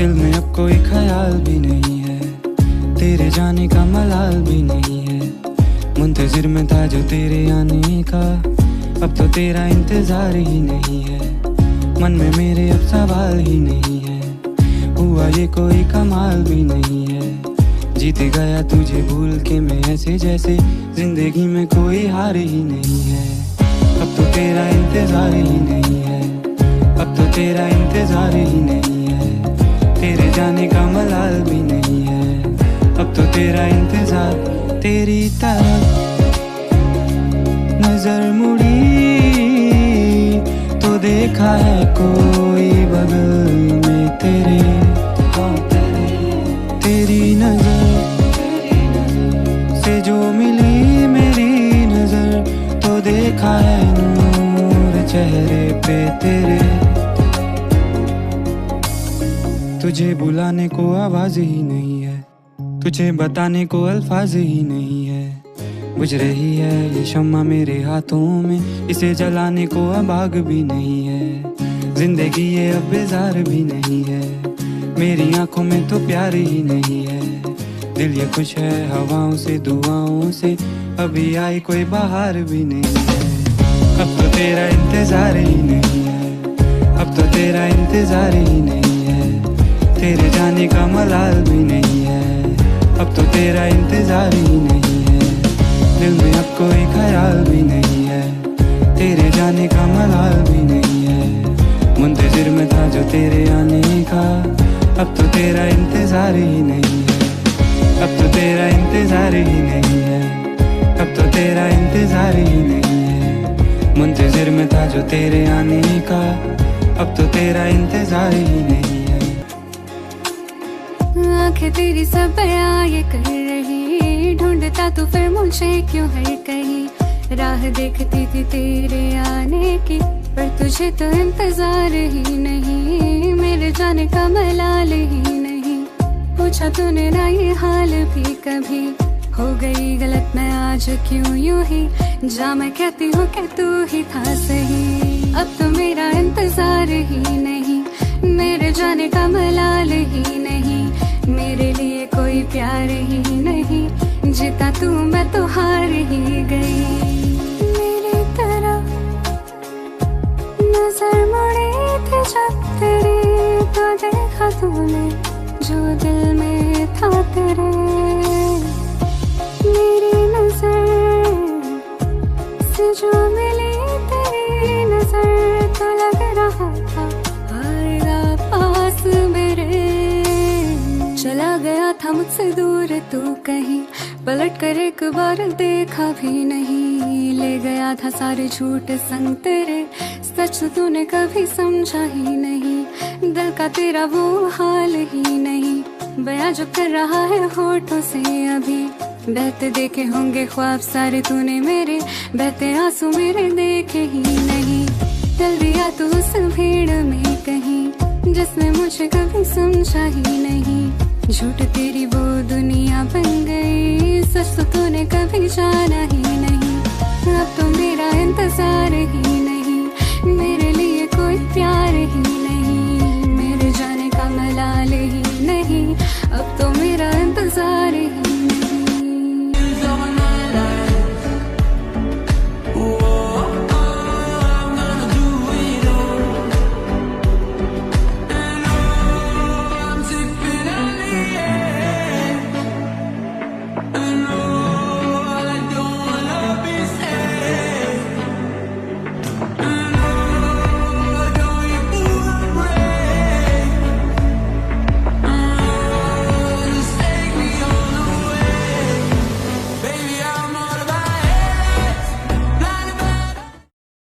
दिल में अब कोई ख्याल भी नहीं है, तेरे जाने का मलाल भी नहीं है। मुंतजिर में था जो तेरे आने का, अब तो तेरा इंतजार ही नहीं है। मन में मेरे अब सवाल ही नहीं है, हुआ ये कोई कमाल भी नहीं है। जीत गया तुझे भूल के मैं ऐसे जैसे जिंदगी में कोई हार ही नहीं है। अब तो तेरा इंतजार ही नहीं है, अब तो तेरा इंतजार ही नहीं है। तेरे जाने का मलाल भी नहीं है, अब तो तेरा इंतजार। तेरी तरफ नजर मुड़ी तो देखा है कोई बगल में तेरे। तेरी नजर से जो मिली मेरी नजर, तो देखा है नूर चेहरे पे तेरे। तुझे बुलाने को आवाज ही नहीं है, तुझे बताने को अल्फाज ही नहीं है। बुझ रही है ये शम्मा मेरे हाथों में, इसे जलाने को अब आग भी नहीं है। जिंदगी ये अब बेजार भी नहीं है, मेरी आंखों में तो प्यार ही नहीं है। दिल ये खुश है हवाओं से दुआओं से, अभी आई कोई बाहर भी नहीं है। अब तो तेरा इंतजार ही नहीं है, अब तो तेरा इंतजार ही नहीं है। तेरे जाने का मलाल भी नहीं है, अब तो तेरा इंतजार ही नहीं है। दिल में अब कोई ख्याल भी नहीं है, तेरे जाने का मलाल भी नहीं है। मुंतजिर में था जो तेरे आने का, अब तो तेरा इंतजार ही नहीं है, अब तो तेरा इंतजार ही नहीं है, अब तो तेरा इंतजार ही नहीं है। मुंतजिर में था जो तेरे आने का, अब तो तेरा इंतजार ही नहीं है। आंखें तेरी सब बयां ये कर रही, ढूंढता तो फिर मुझे क्यों हर कहीं। राह देखती थी तेरे आने की, पर तुझे तो इंतजार ही नहीं, मेरे जाने का मलाल ही नहीं। पूछा तूने ना ये हाल भी कभी, हो गई गलत मैं आज क्यों यूं ही। जा मैं कहती हूँ कि तू ही था सही, अब तो मेरा इंतजार ही नहीं, मेरे जाने का मलाल ही नहीं। मेरे लिए कोई प्यार ही नहीं, जीता तू मैं तो हार ही गई। मेरी तरफ नजर मुड़ी थी जब तेरी, तो देखा तूने जो दिल में था तेरे। मेरी नजर से जो मिली तेरी नजर, तो लग रहा था आएगा पास मेरे। चला गया था मुझसे दूर तू कहीं, पलट कर एक बार देखा भी नहीं। ले गया था सारे झूठ संग तेरे, सच तो तूने कभी समझा ही नहीं। दिल का तेरा वो हाल ही नहीं, बयां जो कर रहा है होठों से अभी। बहते देखे होंगे ख्वाब सारे तूने मेरे, बहते आंसू मेरे देखे ही नहीं। चल दिया तू उस भीड़ में कहीं, जिसने मुझे कभी समझा ही नहीं। झूठ तेरी वो दुनिया बन गई, सच तो तूने कभी जाना ही नहीं। अब तो मेरा इंतजार ही नहीं, मेरे लिए कोई प्यार ही नहीं, मेरे जाने का मलाल ही नहीं। अब तो मेरा इंतजार